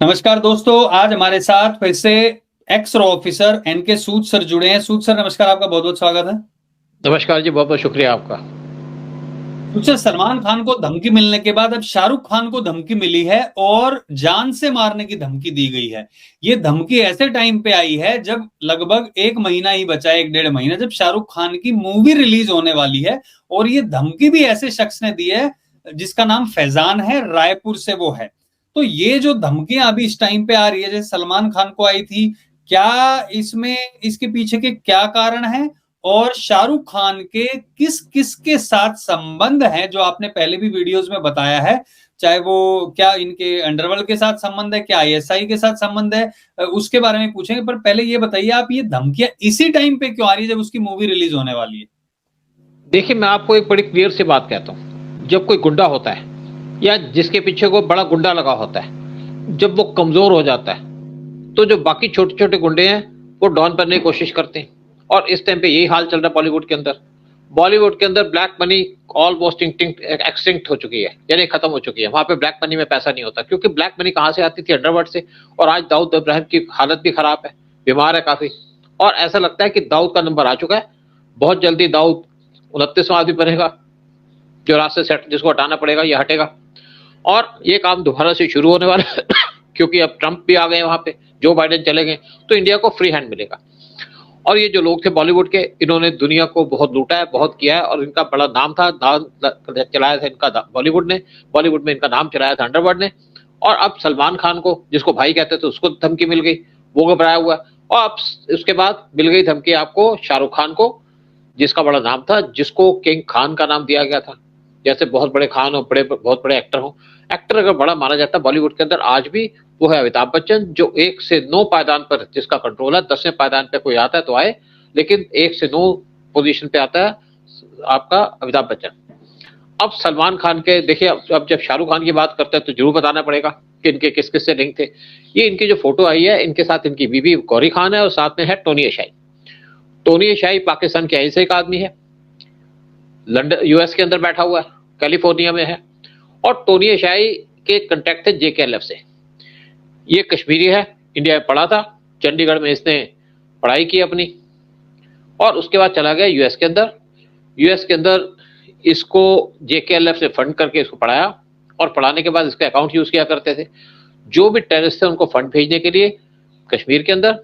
नमस्कार दोस्तों, आज हमारे साथ फिर से एक्स रॉ ऑफिसर एनके सूद सर जुड़े हैं। सूद सर नमस्कार, आपका बहुत बहुत स्वागत है। नमस्कार जी, बहुत बहुत शुक्रिया आपका। सूद सर, सलमान खान को धमकी मिलने के बाद अब शाहरुख खान को धमकी मिली है और जान से मारने की धमकी दी गई है। ये धमकी ऐसे टाइम पे आई है जब लगभग एक महीना ही बचा है, एक डेढ़ महीना, जब शाहरुख खान की मूवी रिलीज होने वाली है। और ये धमकी भी ऐसे शख्स ने दी है जिसका नाम फैजान है, रायपुर से वो है। तो ये जो धमकियां अभी इस टाइम पे आ रही है, जैसे सलमान खान को आई थी, क्या इसमें इसके पीछे के क्या कारण है और शाहरुख खान के किस किस के साथ संबंध हैं, जो आपने पहले भी वीडियोस में बताया है, चाहे वो क्या इनके अंडरवर्ल्ड के साथ संबंध है, क्या आईएसआई के साथ संबंध है, उसके बारे में पूछेंगे। पर पहले ये बताइए, आप ये धमकियां इसी टाइम पे क्यों आ रही है जब उसकी मूवी रिलीज होने वाली है? देखिए, मैं आपको एक बड़ी क्लियर सी बात कहता हूँ। जब कोई गुंडा होता है या जिसके पीछे कोई बड़ा गुंडा लगा होता है, जब वो कमजोर हो जाता है तो जो बाकी छोटे छोटे गुंडे हैं वो डॉन बनने की कोशिश करते हैं। और इस टाइम पे यही हाल चल रहा है बॉलीवुड के अंदर। बॉलीवुड के अंदर ब्लैक मनी ऑलमोस्ट एक्सटिंक्ट हो चुकी है, यानी खत्म हो चुकी है। वहां पे ब्लैक मनी में पैसा नहीं होता, क्योंकि ब्लैक मनी कहां से आती थी? अंडरवर्ल्ड से। और आज दाऊद इब्राहिम की हालत भी खराब है, बीमार है काफी। और ऐसा लगता है कि दाऊद का नंबर आ चुका है। बहुत जल्दी दाऊद 29वां आदमी बनेगा जो रास्ते से जिसको हटाना पड़ेगा, या हटेगा। और ये काम दोबारा से शुरू होने वाला है क्योंकि अब ट्रंप भी आ गए वहां पे, जो बाइडेन चले गए, तो इंडिया को फ्री हैंड मिलेगा। और ये जो लोग थे बॉलीवुड के, इन्होंने दुनिया को बहुत लूटा है, बहुत किया है। और इनका बड़ा नाम था, नाम चलाया था इनका बॉलीवुड ने। बॉलीवुड में इनका नाम चलाया था अंडरवर्ल्ड ने। और अब सलमान खान को, जिसको भाई कहते थे, उसको धमकी मिल गई, वो घबराया हुआ है। और अब उसके बाद मिल गई धमकी आपको शाहरुख खान को, जिसका बड़ा नाम था, जिसको किंग खान का नाम दिया गया था। जैसे बहुत बड़े खान हो, बहुत बड़े एक्टर हो। एक्टर अगर बड़ा माना जाता है बॉलीवुड के अंदर आज भी, वो है अमिताभ बच्चन, जो 1 से 9 पायदान पर जिसका कंट्रोल है। 10वें पायदान पे कोई आता है तो आए, लेकिन 1 से 9 पोजीशन पे आता है आपका अमिताभ बच्चन। अब सलमान खान के देखिए, अब जब शाहरुख खान की बात करते हैं तो जरूर बताना पड़ेगा कि इनके किस किस से लिंक थे। ये इनकी जो फोटो आई है, इनके साथ इनकी बीबी गौरी खान है और साथ में है टोनी एशाई। टोनी एशाई पाकिस्तान के ऐसे एक आदमी है, लंदन यूएस के अंदर बैठा हुआ है, कैलिफोर्निया में है। और टोनी एशाई के कंटेक्ट थे जेकेएलएफ से। ये कश्मीरी है, इंडिया में पढ़ा था, चंडीगढ़ में इसने पढ़ाई की अपनी, और उसके बाद चला गया यूएस के अंदर। यूएस के अंदर इसको जेकेएलएफ से फंड करके इसको पढ़ाया, और पढ़ाने के बाद इसके अकाउंट यूज किया करते थे जो भी टेररिस्ट थे उनको फंड भेजने के लिए कश्मीर के अंदर।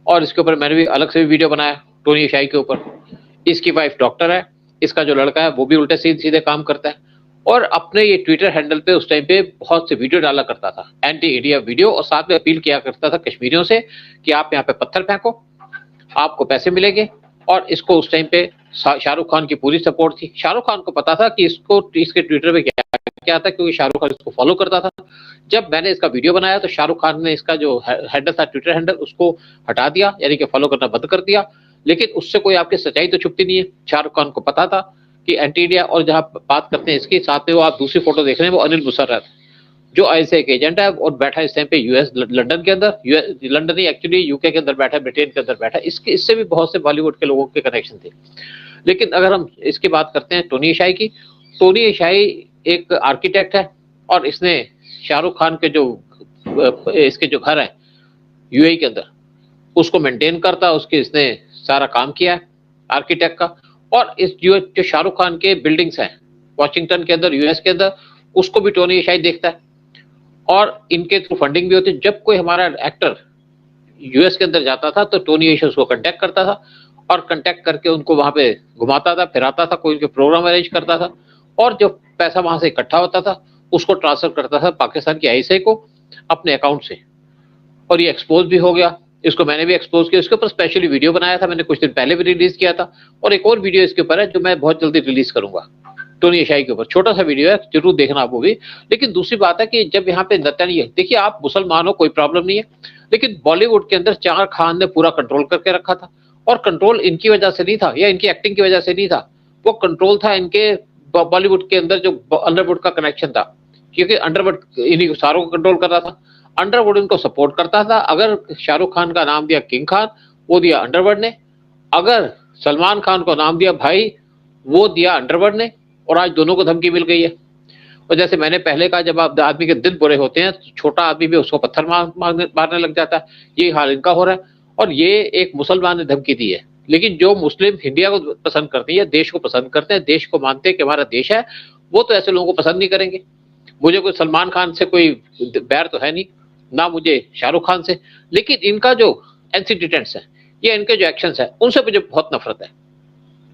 और इसके ऊपर मैंने भी अलग से भी वीडियो बनाया टोनी एशाई के ऊपर। इसकी वाइफ डॉक्टर है, इसका जो लड़का है वो भी उल्टे सीधे सीधे काम करता है। और अपने ये ट्विटर हैंडल पे उस टाइम पे बहुत से वीडियो डाला करता था, एंटी इंडिया वीडियो, और साथ में अपील किया करता था कश्मीरियों से कि आप यहाँ पे पत्थर फेंको, आपको पैसे मिलेंगे। और इसको उस टाइम पे शाहरुख खान की पूरी सपोर्ट थी। शाहरुख खान को पता था कि इसको इसके ट्विटर पे क्या क्या था, क्योंकि शाहरुख खान इसको फॉलो करता था। जब मैंने इसका वीडियो बनाया तो शाहरुख खान ने इसका जो हैंडल था, ट्विटर हैंडल, उसको हटा दिया, यानी कि फॉलो करना बंद कर दिया। लेकिन उससे कोई आपकी सच्चाई तो छुपती नहीं है। शाहरुख खान को पता था कि एंटी इंडिया, और जहां बात करते हैं इसके साथ में, वो आप दूसरी फोटो देख रहे हैं, वो अनिल मुसर्रत, जो ऐसे एक एजेंट है और बैठा इस टाइम पे यूएस लंदन के अंदर, लंदन ही एक्चुअली यूके के अंदर बैठा, ब्रिटेन के अंदर बैठा। इससे भी बहुत से बॉलीवुड के लोगों के कनेक्शन थे। लेकिन अगर हम इसकी बात करते हैं टोनी एशाई की, टोनी एशाई एक आर्किटेक्ट है, और इसने शाहरुख खान के जो इसके जो घर है यूएई के अंदर, उसको मेंटेन करता है, उसके इसने सारा काम किया है आर्किटेक्ट का। और इस जो शाहरुख खान के बिल्डिंग्स हैं वॉशिंगटन के अंदर, यूएस के अंदर, उसको भी टोनी एशाई देखता है। और इनके थ्रू फंडिंग भी होती है। जब कोई हमारा एक्टर यूएस के अंदर जाता था तो टोनी एशाई उसको कांटेक्ट करता था, और कांटेक्ट करके उनको वहां पे घुमाता था, फिराता था, कोई उनके प्रोग्राम अरेंज करता था। और जो पैसा वहां से इकट्ठा होता था उसको ट्रांसफर करता था पाकिस्तान की आईएसआई को अपने अकाउंट से। और ये एक्सपोज भी हो गया, इसको मैंने भी एक्सपोज किया। इसके ऊपर स्पेशली वीडियो बनाया था मैंने, कुछ दिन पहले भी रिलीज किया था। और एक और वीडियो इसके ऊपर है जो मैं बहुत जल्दी रिलीज करूंगा टोनी एशाई के ऊपर, छोटा सा वीडियो है, जरूर देखना आप वो भी। लेकिन दूसरी बात है कि जब यहाँ पे नतन, देखिए आप मुसलमान हो, कोई प्रॉब्लम नहीं है, लेकिन बॉलीवुड के अंदर चार खान ने पूरा कंट्रोल करके रखा था। और कंट्रोल इनकी वजह से नहीं था, या इनकी एक्टिंग की वजह से नहीं था, वो कंट्रोल था इनके बॉलीवुड के अंदर जो अंडरवुड का कनेक्शन था, क्योंकि अंडरवुड इन्हीं सारों को कंट्रोल कर रहा था। अंडरवुड इनको सपोर्ट करता था। अगर शाहरुख खान का नाम दिया किंग खान, वो दिया अंडरवुड ने। अगर सलमान खान को नाम दिया भाई, वो दिया अंडरवुड ने। और आज दोनों को धमकी मिल गई है। और जैसे मैंने पहले कहा, जब आप आदमी के दिन बुरे होते हैं तो छोटा आदमी भी उसको पत्थर मारने लग जाता है। ये हाल इनका हो रहा है। और ये एक मुसलमान ने धमकी दी है, लेकिन जो मुस्लिम इंडिया को पसंद करते हैं, देश को पसंद करते हैं, देश को मानते हैं कि हमारा देश है, वो तो ऐसे लोगों को पसंद नहीं करेंगे। मुझे कोई सलमान खान से कोई बैर तो है नहीं, ना मुझे शाहरुख खान से, लेकिन इनका जो एंटीटेंट्स है या इनके जो एक्शंस है उनसे मुझे बहुत नफरत है।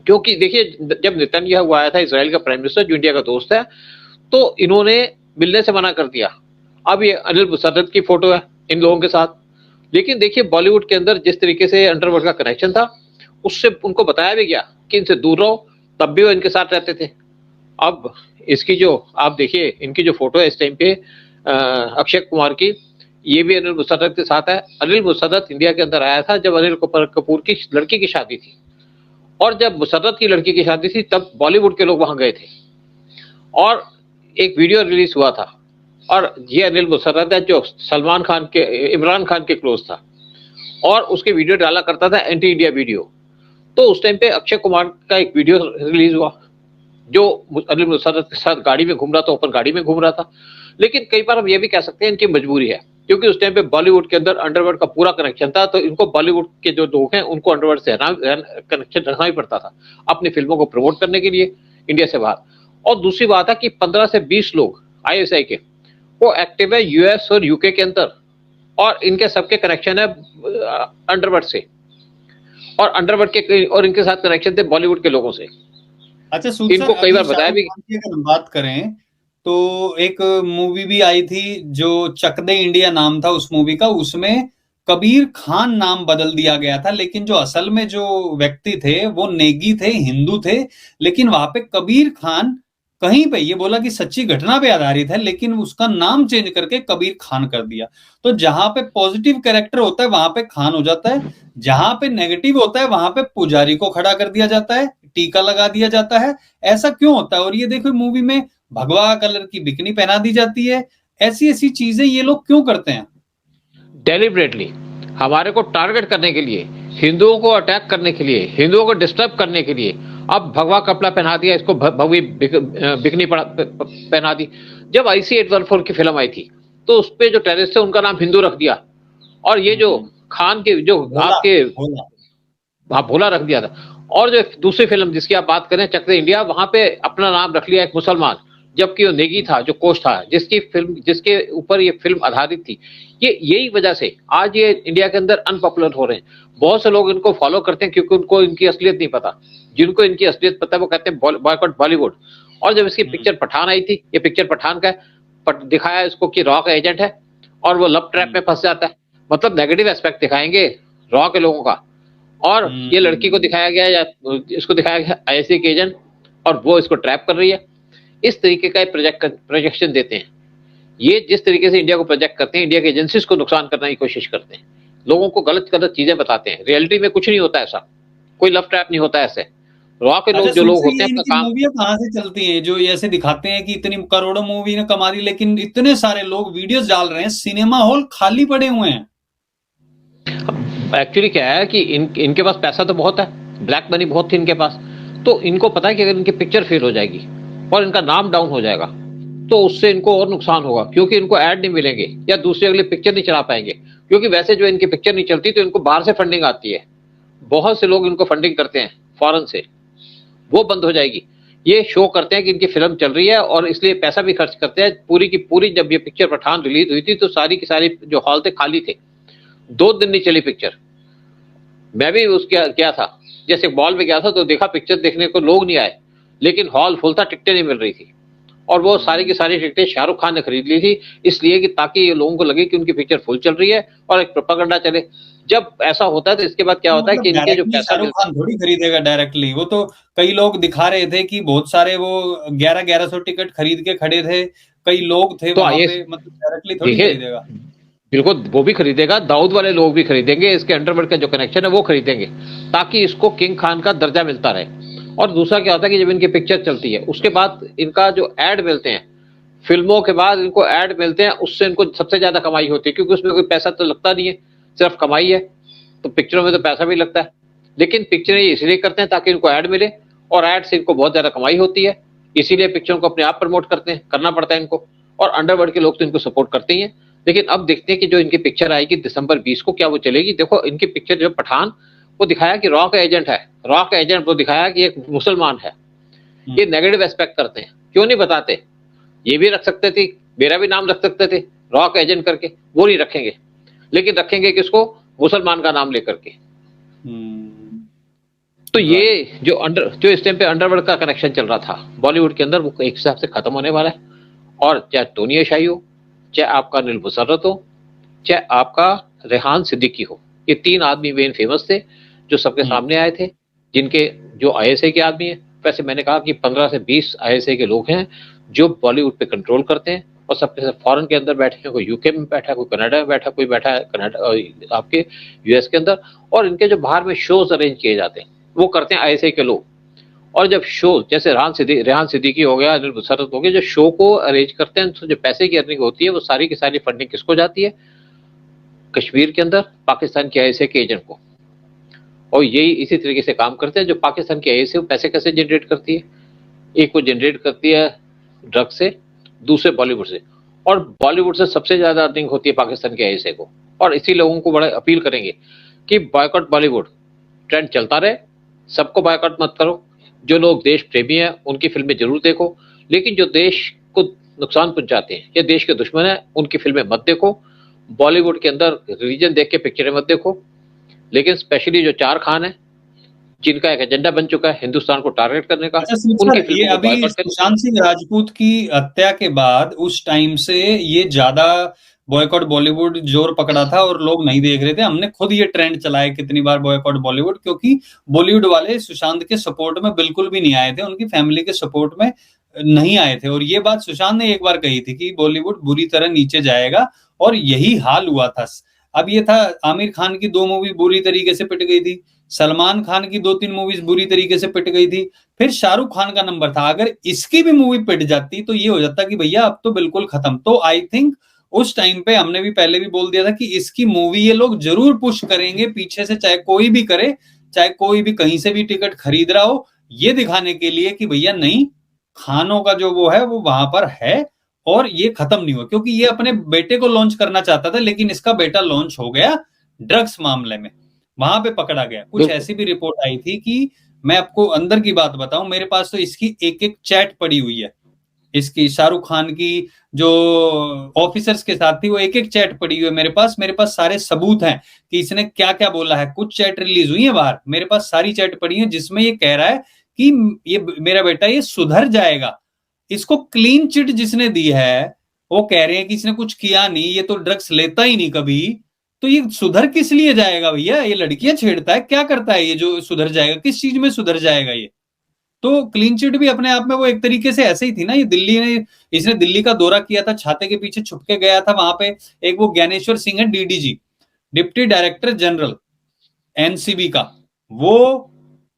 क्योंकि देखिए, जब नेतन्याहू आया था इजराइल का प्राइम मिनिस्टर, जो इंडिया का दोस्त है, तो इन्होंने मिलने से मना कर दिया। अब ये अनिल मुसर्रत की फोटो है इन लोगों के साथ। लेकिन देखिए, बॉलीवुड के अंदर जिस तरीके से अंडरवर्ल्ड का कनेक्शन था, उससे उनको बताया भी गया कि इनसे दूर रहो, तब भी वो इनके साथ रहते थे। अब इसकी जो आप देखिए, इनकी जो फोटो है इस टाइम पे अक्षय कुमार की, ये भी अनिल मुसर्रत के साथ है। अनिल मुसर्रत इंडिया के अंदर आया था जब अनिल कपूर की लड़की की शादी थी, और जब मुसर्रत की लड़की की शादी थी तब बॉलीवुड के लोग वहां गए थे और एक वीडियो रिलीज हुआ था। और ये अनिल मुसर्रत है जो सलमान खान के, इमरान खान के क्लोज था, और उसके वीडियो डाला करता था, एंटी इंडिया वीडियो। तो उस टाइम पे अक्षय कुमार का एक वीडियो रिलीज हुआ जो अनिल मुसर्रत के साथ गाड़ी में घूम रहा था, ओपन गाड़ी में घूम रहा था। लेकिन कई बार हम ये भी कह सकते हैं इनकी मजबूरी है, क्योंकि उस टाइम पे बॉलीवुड के अंदर अंडरवर्ल्ड का पूरा कनेक्शन था, तो इनको बॉलीवुड के जो लोग हैं उनको अंडरवर्ल्ड से कनेक्शन रखना ही पड़ता था अपनी फिल्मों को प्रमोट करने के लिए इंडिया से बाहर। और दूसरी बात है कि 15 से 20 लोग आईएसआई के वो एक्टिव है यूएस और यूके के अंदर, और इनके सबके कनेक्शन है अंडरवर्ल्ड से, और अंडरवर्ल्ड के और इनके साथ कनेक्शन थे बॉलीवुड के लोगों से। अच्छा सूद इनको सर, कई अभी बार बताया शाहरुख भी। खान की अगर हम बात करें तो एक मूवी भी आई थी जो चक दे इंडिया नाम था उस मूवी का, उसमें कबीर खान नाम बदल दिया गया था, लेकिन जो असल में जो व्यक्ति थे वो नेगी थे, हिंदू थे। लेकिन वहां पे कबीर खान, कहीं पे ये बोला कि सच्ची घटना पे आधारित है, लेकिन उसका नाम चेंज करके कबीर खान कर दिया। तो जहां पे पॉजिटिव कैरेक्टर होता है वहां पे खान हो जाता है, जहां पे नेगेटिव होता है वहां पे पुजारी को खड़ा कर दिया जाता है, टीका लगा दिया जाता है। ऐसा क्यों होता है? और ये देखो मूवी में भगवा कलर की बिकनी पहना दी जाती है। ऐसी ऐसी चीजें ये लोग क्यों करते हैं? डेलिबरेटली हमारे को टारगेट करने के लिए, हिंदुओं को अटैक करने के लिए, हिंदुओं को डिस्टर्ब करने के लिए अब भगवा कपड़ा पहना दिया, इसको भगवी बिकनी पहना दी। जब IC 814 की फिल्म आई थी तो उस पे जो टेररिस्ट थे उनका नाम हिंदू रख दिया, और ये जो खान के जो भोला आपके भोला। वहां भोला रख दिया था। और जो दूसरी फिल्म जिसकी आप बात करें चक दे इंडिया, वहां पे अपना नाम रख लिया एक मुसलमान, जबकि वो नेगी था जो कोच था, जिसकी फिल्म, जिसके ऊपर ये फिल्म आधारित थी। ये यही वजह से आज ये इंडिया के अंदर अनपॉपुलर हो रहे हैं। बहुत से लोग इनको फॉलो करते हैं क्योंकि उनको इनकी असलियत नहीं पता। जिनको इनकी असलियत पता है वो कहते हैं बॉयकॉट बॉलीवुड। और जब इसकी पिक्चर पठान आई थी, ये पिक्चर पठान का दिखाया इसको कि रॉ का एजेंट है, और वो लव ट्रैप में फंस जाता है। मतलब नेगेटिव एस्पेक्ट दिखाएंगे रॉ के लोगों का, और ये लड़की को दिखाया गया या इसको दिखाया गया ISI के एजेंट, और वो इसको ट्रैप कर रही है। इस तरीके का प्रोजेक्शन देते हैं। ये जिस तरीके से इंडिया को प्रोजेक्ट करते हैं, इंडिया की एजेंसीज को नुकसान करने की कोशिश करते हैं, लोगों को गलत गलत चीजें बताते हैं। रियलिटी में कुछ नहीं होता ऐसा, कोई लव ट्रैप नहीं होता ऐसे। रॉ के लोग अच्छा जो शुरू लोग से होते ये हैं अपना इनकी काम। मूवियां कहाँ से चलती हैं जो ये ऐसे दिखाते हैं कि इतनी करोड़ों मूवी ने कमा दी, लेकिन इतने सारे लोग वीडियोस डाल रहे हैं, सिनेमा हॉल खाली पड़े हुए हैं। एक्चुअली क्या है कि इनके पास पैसा तो बहुत है, ब्लैक मनी बहुत थी इनके पास। तो इनको पता है कि अगर इनकी पिक्चर फेल हो जाएगी और इनका नाम डाउन हो जाएगा तो उससे इनको और नुकसान होगा, क्योंकि इनको ऐड नहीं मिलेंगे या दूसरी अगली पिक्चर नहीं चला पाएंगे। क्योंकि वैसे जो इनकी पिक्चर नहीं चलती तो इनको बाहर से फंडिंग आती है, बहुत से लोग इनको फंडिंग करते हैं फॉरेन से, वो बंद हो जाएगी। ये शो करते हैं कि इनकी फिल्म चल रही है और इसलिए पैसा भी खर्च करते हैं पूरी की पूरी। जब ये पिक्चर पठान रिलीज हुई थी तो सारी की सारी जो हॉल थे खाली थे, 2 दिन नहीं चली पिक्चर। मैं भी उसके गया था, जैसे मॉल में गया था तो देखा पिक्चर देखने को लोग नहीं आए, लेकिन हॉल फुल था, टिकटें नहीं मिल रही थी। और वो सारी की सारी टिकटें शाहरुख खान ने खरीद ली थी, इसलिए कि ताकि ये लोगों को लगे कि उनकी पिक्चर फुल चल रही है और एक प्रोपेगेंडा चले। जब ऐसा होता है तो इसके बाद क्या होता है मतलब कि इनके जो डायरेक्टली पैसा शाहरुख मिलता है। खान थोड़ी खरीदेगा डायरेक्टली, वो तो कई लोग दिखा रहे थे कि बहुत सारे वो 1100 टिकट खरीद के खड़े थे, कई लोग थे तो वहां ये पे, मतलब डायरेक्टली थोड़ी देखिए, खरीदेगा। बिल्कुल वो भी खरीदेगा, दाऊद वाले लोग भी खरीदेंगे, इसके अंडरवर्ल्ड का जो कनेक्शन है वो खरीदेंगे, ताकि इसको किंग खान का दर्जा मिलता रहे। और दूसरा क्या होता है कि जब इनकी पिक्चर चलती है उसके बाद इनका जो एड मिलते हैं, फिल्मों के बाद इनको एड मिलते हैं, उससे इनको सबसे ज्यादा कमाई होती है, क्योंकि उसमें कोई पैसा तो लगता नहीं है, सिर्फ कमाई है। तो पिक्चरों में तो पैसा भी लगता है, लेकिन पिक्चरें इसलिए करते हैं ताकि इनको ऐड मिले, और ऐड से इनको बहुत ज्यादा कमाई होती है। इसीलिए पिक्चरों को अपने आप प्रमोट करते हैं, करना पड़ता है इनको, और अंडरवर्ल्ड के लोग तो इनको सपोर्ट करते ही हैं। लेकिन अब देखते हैं कि जो इनकी पिक्चर आएगी दिसंबर 20 को, क्या वो चलेगी। देखो इनकी पिक्चर जो पठान, वो दिखाया कि रॉ का एजेंट है, रॉ का एजेंट वो दिखाया कि एक मुसलमान है। ये नेगेटिव एस्पेक्ट करते हैं, क्यों नहीं बताते? ये भी रख सकते थे, मेरा भी नाम रख सकते थे रॉ का एजेंट करके, वो नहीं रखेंगे, लेकिन रखेंगे किसको? मुसलमान का नाम लेकर के। तो ये जो इस टाइम पे अंडरवर्ल्ड का कनेक्शन चल रहा था बॉलीवुड के अंदर, वो एक हिसाब से खत्म होने वाला है। और चाहे टोनी शाही हो, चाहे आपका अनिल मुसर्रत हो, चाहे आपका रेहान सिद्दीकी हो, ये तीन आदमी मेन फेमस थे जो सबके सामने आए थे, जिनके जो आईएसए के आदमी हैं। वैसे मैंने कहा कि 15 से 20 आईएसए के लोग हैं जो बॉलीवुड पे कंट्रोल करते हैं, और सबके सब फॉरेन के अंदर बैठे हैं, कोई यूके में बैठा है, कोई कनाडा में बैठा है, कोई बैठा है कनाडा आपके यूएस के अंदर। और इनके जो बाहर में शोज अरेंज किए जाते हैं वो करते हैं आईएसए के लोग। और जब शो जैसे रेहान सिद्दीकी हो गया, अनिल मुसर्रत हो गया, जो शो को अरेंज करते हैं, तो जो पैसे की अर्निंग होती है वो सारी की सारी फंडिंग किसको जाती है? कश्मीर के अंदर पाकिस्तान के आईएसए के एजेंट को। और यही इसी तरीके से काम करते हैं। जो पाकिस्तान की आईएसए पैसे कैसे जनरेट करती है? एक वो जनरेट करती है ड्रग से, दूसरे बॉलीवुड से, और बॉलीवुड से सबसे ज्यादा अर्निंग होती है पाकिस्तान के आईएसए को। और इसी लोगों को बड़ा अपील करेंगे कि बॉयकॉट बॉलीवुड ट्रेंड चलता रहे, सबको बॉयकॉट मत करो। जो लोग देश प्रेमी हैं उनकी फिल्में जरूर देखो, लेकिन जो देश को नुकसान पहुंचाते हैं या देश के दुश्मन हैं उनकी फिल्में मत देखो। बॉलीवुड के अंदर रिलीजन देख के पिक्चरें मत देखो। लेकिन स्पेशली जो 4 खान है, जिनका एक एजेंडा बन चुका है हिंदुस्तान को टारगेट करने का, अच्छा उनकी ये फिल्मों को अभी बॉयकॉट करें। सुशांत सिंह राजपूत की हत्या के बाद उस टाइम से ये ज्यादा बॉयकॉट बॉलीवुड जोर पकड़ा था और लोग नहीं देख रहे थे। हमने खुद ये ट्रेंड चलाया कितनी बार बॉयकॉट बॉलीवुड, क्योंकि बॉलीवुड वाले सुशांत के सपोर्ट में बिल्कुल भी नहीं आए थे, उनकी फैमिली के सपोर्ट में नहीं आए थे। और ये बात सुशांत ने एक बार कही थी कि बॉलीवुड बुरी तरह नीचे जाएगा, और यही हाल हुआ था। अब ये था, आमिर खान की 2 मूवी बुरी तरीके से पिट गई थी, सलमान खान की 2-3 मूवीज बुरी तरीके से पिट गई थी, फिर शाहरुख खान का नंबर था। अगर इसकी भी मूवी पिट जाती तो ये हो जाता कि भैया अब तो बिल्कुल खत्म। तो आई थिंक उस टाइम पे हमने भी पहले भी बोल दिया था कि इसकी मूवी ये लोग जरूर पुश करेंगे पीछे से, चाहे कोई भी करे, चाहे कोई भी कहीं से भी टिकट खरीद रहा हो, ये दिखाने के लिए कि भैया नहीं, खानों का जो वो है वो वहां पर है और ये खत्म नहीं हुआ। क्योंकि ये अपने बेटे को लॉन्च करना चाहता था, लेकिन इसका बेटा लॉन्च हो गया ड्रग्स मामले में, वहां पे पकड़ा गया। कुछ ऐसी भी रिपोर्ट आई थी कि, मैं आपको अंदर की बात बताऊं, मेरे पास तो इसकी एक एक चैट पड़ी हुई है, इसकी शाहरुख खान की जो ऑफिसर्स के साथ थी वो एक एक चैट पड़ी हुई है मेरे पास सारे सबूत हैं कि इसने क्या क्या बोला है। कुछ चैट रिलीज हुई है बाहर, मेरे पास सारी चैट पड़ी है जिसमें ये कह रहा है कि ये मेरा बेटा ये सुधर जाएगा। इसको क्लीन चिट जिसने दी है वो कह रहे हैं कि इसने कुछ किया नहीं, ये तो ड्रग्स लेता ही नहीं कभी, तो ये सुधर किस लिए जाएगा भैया? ये लड़कियां छेड़ता है, क्या करता है ये जो सुधर जाएगा? किस चीज में सुधर जाएगा ये? तो क्लीन चिट भी अपने आप में वो एक तरीके से ऐसे ही थी ना। ये दिल्ली ने, इसने दिल्ली का दौरा किया था, छाते के पीछे छुप के गया था। वहां पे एक वो ज्ञानेश्वर सिंह है, DDG, deputy director general NCB का, वो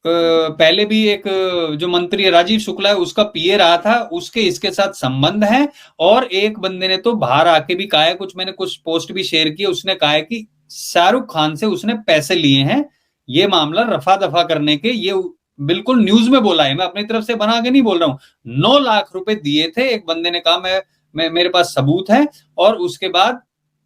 पहले भी एक जो मंत्री राजीव शुक्ला है उसका पीए रहा था, उसके इसके साथ संबंध है। और एक बंदे ने तो बाहर आके भी कहा है, कुछ मैंने कुछ पोस्ट भी शेयर किए, उसने कहा है कि शाहरुख खान से उसने पैसे लिए हैं ये मामला रफा दफा करने के। ये बिल्कुल न्यूज में बोला है, मैं अपनी तरफ से बना के नहीं बोल रहा हूं। 9 लाख रुपए दिए थे, एक बंदे ने कहा मैं मेरे पास सबूत है। और उसके बाद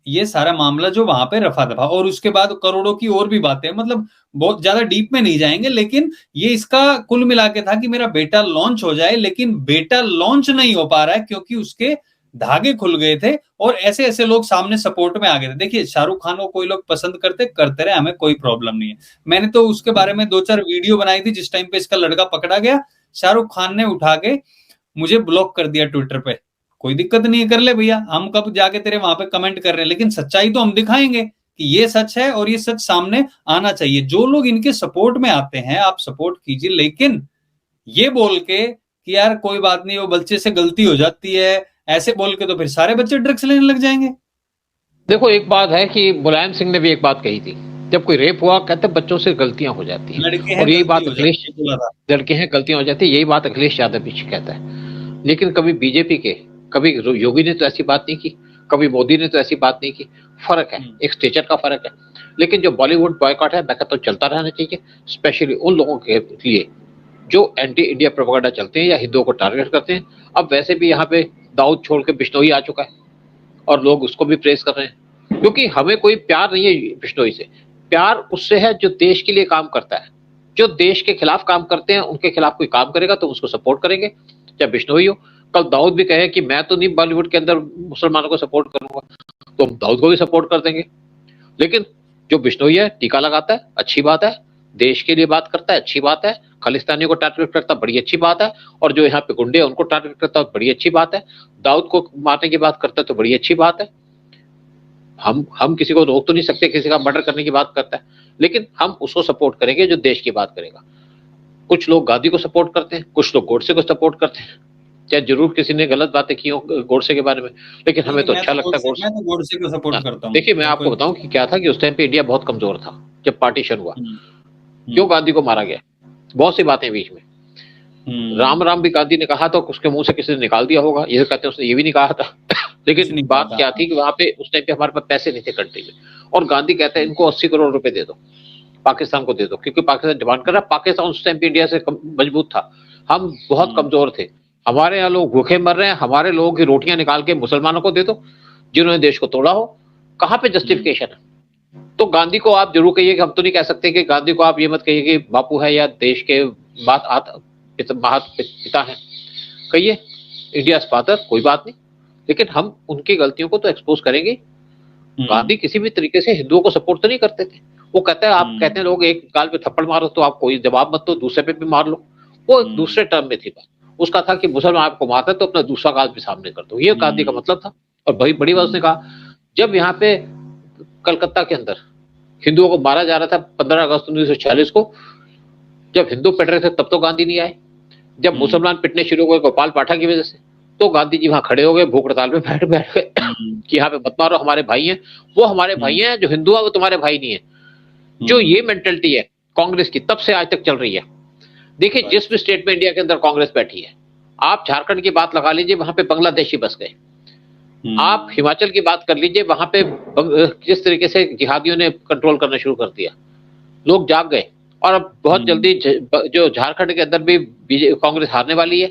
ये सारा मामला जो वहां पे रफा दफा, और उसके बाद करोड़ों की और भी बातें, मतलब बहुत ज्यादा डीप में नहीं जाएंगे। लेकिन ये इसका कुल मिला के था कि मेरा बेटा लॉन्च हो जाए, लेकिन बेटा लॉन्च नहीं हो पा रहा है क्योंकि उसके धागे खुल गए थे और ऐसे ऐसे लोग सामने सपोर्ट में आ गए थे। देखिए, शाहरुख खान को कोई लोग पसंद करते रहे, हमें कोई प्रॉब्लम नहीं है। मैंने तो उसके बारे में 2-4 वीडियो बनाई थी जिस टाइम पे इसका लड़का पकड़ा गया, शाहरुख खान ने उठा के मुझे ब्लॉक कर दिया ट्विटर पे। कोई दिक्कत नहीं है, कर ले भैया, हम कब जाके तेरे वहां पे कमेंट कर रहे हैं, लेकिन सच्चाई तो हम दिखाएंगे कि ये सच है और ये सच सामने आना चाहिए। जो लोग इनके सपोर्ट में आते हैं आप सपोर्ट कीजिए, लेकिन ये बोल के कि यार कोई बात नहीं, वो बच्चे से गलती हो जाती है, ऐसे बोल के तो फिर सारे बच्चे ड्रग्स लेने लग जाएंगे। देखो एक बात है कि मुलायम सिंह ने भी एक बात कही थी, जब कोई रेप हुआ कहते बच्चों से गलतियां हो जाती हैं, लड़के हैं और यही बात गलती हो अखिलेश, जाती है, बोला था। लड़के हैं गलतियां हो जाती है, यही बात अखिलेश यादव भी कहता है। लेकिन कभी बीजेपी के, कभी योगी ने तो ऐसी बात नहीं की, कभी मोदी ने तो ऐसी बात नहीं की। फर्क है, एक स्टेचर का फर्क है। लेकिन जो बॉलीवुड बॉयकॉट है मैं कहता हूं चलता रहना चाहिए, स्पेशली उन लोगों के लिए जो एंटी इंडिया प्रोपेगेंडा चलते हैं या हिंदुओं को टारगेट करते हैं। अब वैसे भी यहाँ पे दाऊद छोड़ के बिश्नोई आ चुका है और लोग उसको भी प्रेस कर रहे हैं, क्योंकि हमें कोई प्यार नहीं है बिश्नोई से, प्यार उससे है जो देश के लिए काम करता है। जो देश के खिलाफ काम करते हैं उनके खिलाफ कोई काम करेगा तो उसको सपोर्ट करेंगे, चाहे बिश्नोई हो। कल दाऊद भी कहे कि मैं तो नहीं बॉलीवुड के अंदर मुसलमानों को सपोर्ट करूंगा, तो हम दाऊद को भी सपोर्ट कर देंगे। लेकिन जो बिश्नोई है टीका लगाता है, अच्छी बात है, देश के लिए बात करता है, अच्छी बात है, खालिस्तानियों को टारगेट करता है, बड़ी अच्छी बात है, और जो यहाँ पे गुंडे हैं उनको टारगेट करता है, बड़ी अच्छी बात है, दाऊद को मारने की बात करता है तो बड़ी अच्छी बात है। हम किसी को रोक तो नहीं सकते, किसी का मर्डर करने की बात करता है, लेकिन हम उसको सपोर्ट करेंगे जो देश की बात करेगा। कुछ लोग गांधी को सपोर्ट करते हैं, कुछ लोग गोडसे को सपोर्ट करते हैं, चाहे जरूर किसी ने गलत बातें की हो गोडसे के बारे में, लेकिन हमें तो अच्छा लगता है गोडसे। मैं तो गोडसे को सपोर्ट करता हूँ। देखिए मैं आपको बताऊं कि क्या था कि उस टाइम पे इंडिया बहुत कमजोर था जब पार्टीशन हुआ। क्यों गांधी को मारा गया, बहुत सी बातें बीच में। राम राम भी गांधी ने कहा तो उसके मुंह से किसी ने निकाल दिया होगा, ये कहते हैं उसने ये भी नहीं कहा था लेकिन बात क्या थी कि वहां पे उस टाइम पे हमारे पास पैसे नहीं थे कंट्री में, और गांधी कहता है इनको 80 करोड़ रुपए दे दो, पाकिस्तान को दे दो, क्योंकि पाकिस्तान डिमांड कर रहा है। पाकिस्तान उस टाइम पे इंडिया से मजबूत था, हम बहुत कमजोर थे, हमारे यहाँ लोग भूखे मर रहे हैं, हमारे लोगों की रोटियां निकाल के मुसलमानों को दे दो जिन्होंने देश को तोड़ा हो। कहाँ पे जस्टिफिकेशन है? तो गांधी को आप जरूर कहिए कि हम तो नहीं कह सकते कि गांधी को आप ये मत कहिए कि बापू है या देश के पिता है, कहिए इंडिया फादर, कोई बात नहीं, लेकिन हम उनकी गलतियों को तो एक्सपोज करेंगे। गांधी किसी भी तरीके से हिंदुओं को सपोर्ट तो नहीं करते थे। वो कहते हैं, आप कहते हैं लोग एक गाल पे थप्पड़ मारो तो आप कोई जवाब मत दो, दूसरे पे भी मार लो, वो दूसरे टर्म में थी बात। उसका था कि मुसलमान आपको मारता है तो अपना दूसरा गाल भी सामने कर दो, ये गांधी का मतलब था। और बड़ी बड़ी बात उसने कहा, जब यहाँ पे कलकत्ता के अंदर हिंदुओं को मारा जा रहा था 15 अगस्त 1946 को, जब हिंदू पिट रहे थे तब तो गांधी नहीं आए। जब मुसलमान पिटने शुरू हो गए गोपाल पाठक की वजह से, तो गांधी जी वहां खड़े हो गए, भूख हड़ताल पे बैठ गए कि यहाँ पे मत मारो, हमारे भाई हैं, वो हमारे भाई हैं, जो हिंदू है वो तुम्हारे भाई नहीं है। जो ये मेंटेलिटी है कांग्रेस की, तब से आज तक चल रही है। देखिए जिस भी स्टेट में इंडिया के अंदर कांग्रेस बैठी है, आप झारखंड की बात लगा लीजिए, वहां पे बांग्लादेशी बस गए। आप हिमाचल की बात कर लीजिए, वहां पे जिस तरीके से जिहादियों ने कंट्रोल करना शुरू कर दिया, लोग जाग गए। और अब बहुत जल्दी जो झारखंड के अंदर भी कांग्रेस हारने वाली है,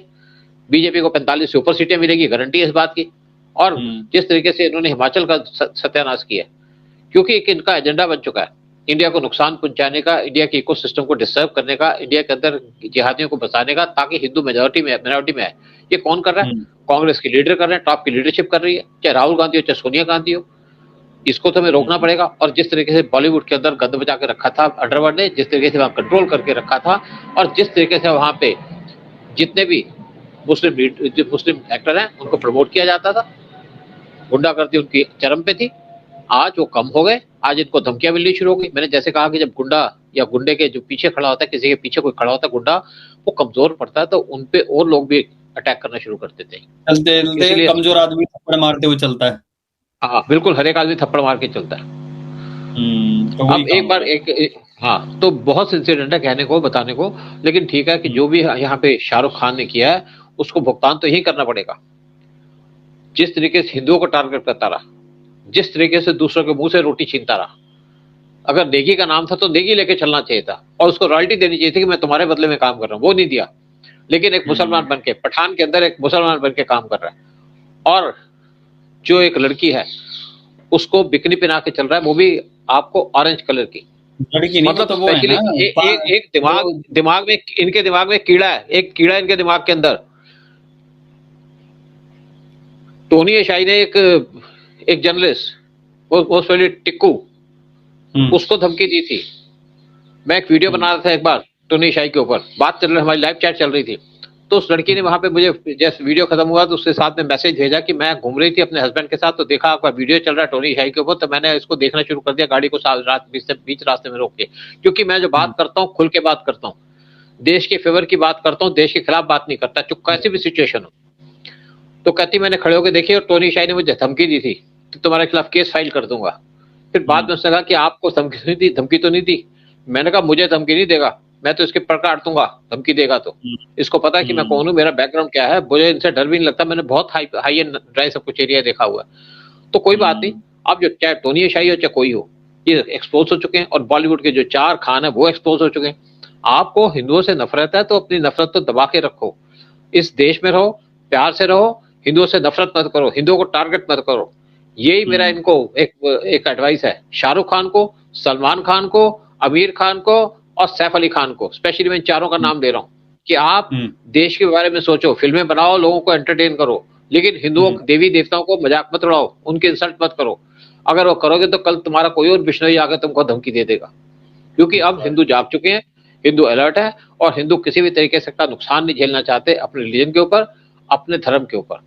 बीजेपी को 45 से ऊपर सीटें मिलेगी, गारंटी है इस बात की। और जिस तरीके से इन्होंने हिमाचल का सत्यानाश किया, क्योंकि एक इनका एजेंडा बन चुका है इंडिया को नुकसान पहुंचाने का, इंडिया के इकोसिस्टम को डिस्टर्ब करने का, इंडिया के अंदर जिहादियों को बचाने का, ताकि हिंदू मेजोरिटी में आए। ये कौन कर रहा है? कांग्रेस की लीडर कर रहे हैं, टॉप की लीडरशिप कर रही है, चाहे राहुल गांधी हो चाहे सोनिया गांधी हो। इसको तो हमें रोकना पड़ेगा। और जिस तरीके से बॉलीवुड के अंदर गंद बजा के रखा था अंडरवर्ल्ड ने, जिस तरीके से वहां कंट्रोल करके रखा था, और जिस तरीके से वहां पे जितने भी मुस्लिम एक्टर हैं उनको प्रमोट किया जाता था, गुंडागर्दी उनकी चरम पे थी, आज वो कम हो गए। आज इनको धमकियां मिलनी शुरू हो गई। मैंने जैसे कहा कि जब गुंडा या गुंडे के जो पीछे खड़ा होता है, किसी के पीछे कोई खड़ा होता है गुंडा, वो कमजोर पड़ता है तो उनपे और लोग भी अटैक करना शुरू कर देते हैं। चलते कमजोर आदमी थप्पड़ मारते हुए चलता है। हाँ बिल्कुल, हर एक आदमी थप्पड़ मार के चलता है। तो अब एक बार हाँ, तो बहुत इंसिडेंट है कहने को, बताने को, लेकिन ठीक है कि जो भी यहाँ पे शाहरुख खान ने किया है उसको भुगतान तो यही करना पड़ेगा। जिस तरीके से हिंदुओं को टारगेट करता रहा, जिस तरीके से दूसरों के मुंह से रोटी छीनता रहा, अगर नेकी का नाम था तो नेकी लेके चलना चाहिए था, और उसको रॉयल्टी देनी चाहिए थी कि मैं तुम्हारे बदले में काम कर रहा हूं, वो नहीं दिया। लेकिन एक मुसलमान बनके, पठान के अंदर एक मुसलमान बनके काम कर रहा है, और जो एक लड़की है उसको बिकनी पहना के चल रहा है, वो भी आपको ऑरेंज कलर की लड़की। मतलब तो वो है ना, एक दिमाग में, इनके दिमाग में कीड़ा है, एक कीड़ा इनके दिमाग के अंदर। टोनी एशाई ने एक जर्नलिस्ट, वो टिक्कू, उसको धमकी दी थी। मैं एक वीडियो बना रहा था एक बार टोनी एशाई के ऊपर, बात चल रही, हमारी लाइव चैट चल रही थी, तो उस लड़की ने वहां पे मुझे जैसे वीडियो खत्म हुआ तो उसके साथ में मैसेज भेजा कि मैं घूम रही थी अपने हस्बैंड के साथ, तो देखा आपका वीडियो चल रहा है टोनी एशाई के ऊपर, तो मैंने इसको देखना शुरू कर दिया, गाड़ी को बीच रास्ते में रोक के, क्योंकि मैं जो बात करता हूँ खुल के बात करता हूँ, देश के फेवर की बात करता हूँ, देश के खिलाफ बात नहीं करता, चुप कैसी भी सिचुएशन हो। तो कहती मैंने खड़े होकर देखी और टोनी एशाई ने मुझे धमकी दी थी तो तुम्हारे खिलाफ केस फाइल कर दूंगा। फिर बाद में उसने कहा कि आपको धमकी तो नहीं दी। मैंने कहा मुझे धमकी नहीं देगा, मैं तो इसके पर काट दूंगा धमकी देगा तो। इसको पता है कि मैं कौन हूँ, मेरा बैकग्राउंड क्या है, मुझे इनसे डर भी नहीं लगता, मैंने बहुत हाई एंड ड्राई सब कुछ एरिया देखा हुआ है। तो कोई बात नहीं, अब जो चाहे टोनी एशाई हो चाहे कोई हो, ये एक्सपोज हो चुके हैं, और बॉलीवुड के जो 4 खान है वो एक्सपोज हो चुके हैं। आपको हिंदुओं से नफरत है तो अपनी नफरत तो दबा के रखो, इस देश में रहो, प्यार से रहो, हिंदुओं से नफरत मत करो, हिंदुओं को टारगेट मत करो। यही मेरा इनको एक एडवाइस है, शाहरुख खान को, सलमान खान को, आमिर खान को और सैफ अली खान को, स्पेशली मैं इन चारों का नाम ले रहा हूँ कि आप देश के बारे में सोचो, फिल्में बनाओ, लोगों को एंटरटेन करो, लेकिन हिंदुओं देवी देवताओं को मजाक मत उड़ाओ, उनके इंसल्ट मत करो। अगर वो करोगे तो कल तुम्हारा कोई और बिश्नोई आकर तुमको धमकी दे देगा, क्योंकि अब हिंदू जाग चुके हैं, हिंदू अलर्ट है और हिंदू किसी भी तरीके से का नुकसान नहीं झेलना चाहते अपने रिलीजन के ऊपर, अपने धर्म के ऊपर।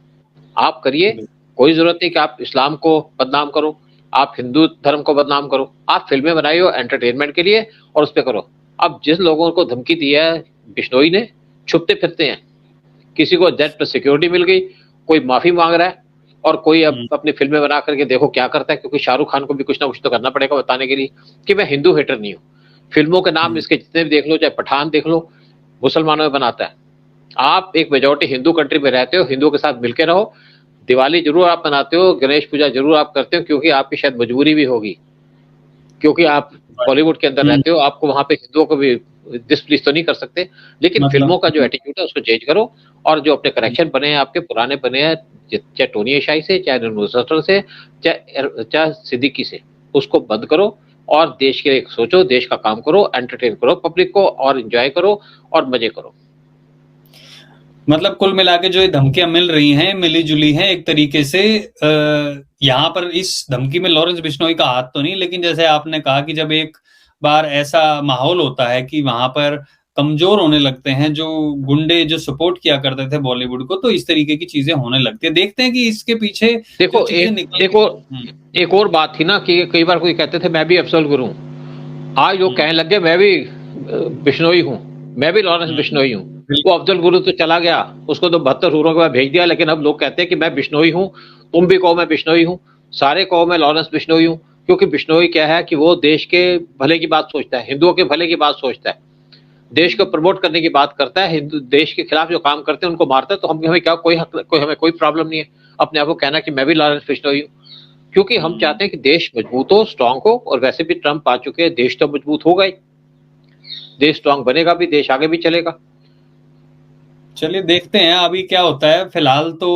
आप करिए, कोई जरूरत नहीं कि आप इस्लाम को बदनाम करो, आप हिंदू धर्म को बदनाम करो, आप फिल्में बनाइए एंटरटेनमेंट के लिए और उस पर करो। अब जिस लोगों को धमकी दी है बिश्नोई ने, छुपते फिरते हैं, किसी को जेट पर सिक्योरिटी मिल गई, कोई माफी मांग रहा है और कोई अब अपनी फिल्में बना करके देखो क्या करता है, क्योंकि शाहरुख खान को भी कुछ ना कुछ तो करना पड़ेगा बताने के लिए कि मैं हिंदू हेटर नहीं हूँ। फिल्मों के नाम इसके जितने भी देख लो, चाहे पठान देख लो, मुसलमानों में बनाता है। आप एक मेजोरिटी हिंदू कंट्री में रहते हो, हिंदुओं के साथ मिलकर रहो, दिवाली जरूर आप मनाते हो, गणेश पूजा जरूर आप करते हो, क्योंकि आपकी शायद मजबूरी भी होगी, क्योंकि आप बॉलीवुड के अंदर रहते हो, आपको वहां पे हिंदुओं को भी डिसप्लीज तो नहीं कर सकते, लेकिन फिल्मों का जो एटीट्यूड है उसको चेंज करो और जो अपने कनेक्शन बने हैं, आपके पुराने बने हैं, चाहे टोनी शाही से, चाहे नुसरत से, चाहे सिद्दीकी से, उसको बंद करो और देश के लिए सोचो, देश का काम करो, एंटरटेन करो पब्लिक को और एंजॉय करो और मजे करो। मतलब कुल मिला के जो ये धमकियां मिल रही हैं, मिली जुली हैं एक तरीके से, यहाँ पर इस धमकी में लॉरेंस बिश्नोई का हाथ तो नहीं, लेकिन जैसे आपने कहा कि जब एक बार ऐसा माहौल होता है कि वहां पर कमजोर होने लगते हैं जो गुंडे जो सपोर्ट किया करते थे बॉलीवुड को, तो इस तरीके की चीजें होने लगती है। देखते हैं कि इसके पीछे देखो एक और बात थी ना कि कई बार कोई कहते थे मैं भी अफजल गुरु हूं, आज वो कहने लग गए मैं भी बिश्नोई हूं, मैं भी लॉरेंस बिश्नोई हूं। वो अफजल गुरु तो चला गया, उसको तो 72 हुरों के बाद भेज दिया, लेकिन अब लोग कहते हैं कि मैं बिश्नोई हूं, तुम भी कहो मैं बिश्नोई हूं, सारे कहो मैं लॉरेंस बिश्नोई हूं। क्योंकि बिश्नोई क्या है कि वो देश के भले की बात सोचता है, हिंदुओं के भले की बात सोचता है, देश को प्रमोट करने की बात करता है, हिंदू देश के खिलाफ जो काम करते हैं उनको मारता है। तो हमें क्या हमें कोई प्रॉब्लम नहीं है अपने आप को कहना कि मैं भी लॉरेंस बिश्नोई हूं, क्योंकि हम चाहते हैं कि देश मजबूत हो, स्ट्रांग हो, और वैसे भी ट्रंप आ चुके हैं, देश तो मजबूत होगा ही, देश स्ट्रांग बनेगा भी, देश आगे भी चलेगा। चलिए देखते हैं अभी क्या होता है। फिलहाल तो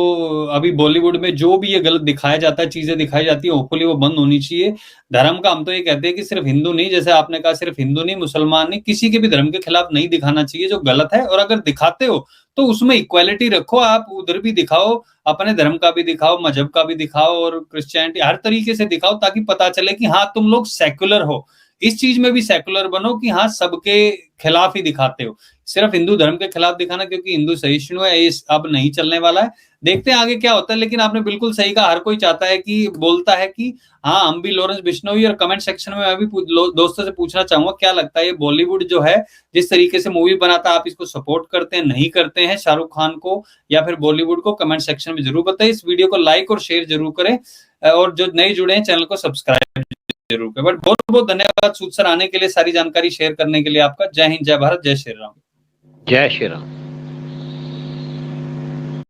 अभी बॉलीवुड में जो भी ये गलत दिखाया जाता है, चीजें दिखाई जाती है, होपफुली वो बंद होनी चाहिए। धर्म का हम तो ये कहते हैं कि सिर्फ हिंदू नहीं, जैसे आपने कहा, सिर्फ हिंदू नहीं, मुसलमान नहीं, किसी के भी धर्म के खिलाफ नहीं दिखाना चाहिए जो गलत है। और अगर दिखाते हो तो उसमें इक्वालिटी रखो, आप उधर भी दिखाओ, अपने धर्म का भी दिखाओ, मजहब का भी दिखाओ और क्रिश्चियनिटी, हर तरीके से दिखाओ, ताकि पता चले कि हाँ तुम लोग सेक्युलर हो। इस चीज में भी सेक्युलर बनो कि हाँ सबके खिलाफ ही दिखाते हो, सिर्फ हिंदू धर्म के खिलाफ दिखाना क्योंकि हिंदू सहिष्णु है, इस अब नहीं चलने वाला है। देखते हैं आगे क्या होता है। लेकिन आपने बिल्कुल सही कहा, हर कोई चाहता है कि बोलता है कि हाँ हम भी लॉरेंस बिश्नोई। और कमेंट सेक्शन में मैं भी दोस्तों से पूछना चाहूंगा क्या लगता है, ये बॉलीवुड जो है जिस तरीके से मूवी बनाता है, आप इसको सपोर्ट करते हैं, नहीं करते हैं शाहरुख खान को या फिर बॉलीवुड को? कमेंट सेक्शन में जरूर बताइए। इस वीडियो को लाइक और शेयर जरूर करें और जो नए जुड़े हैं चैनल को सब्सक्राइब जरूर करें। बट बहुत बहुत धन्यवाद सूद सर आने के लिए, सारी जानकारी शेयर करने के लिए आपका। जय हिंद, जय भारत, जय श्री राम। जय श्री राम।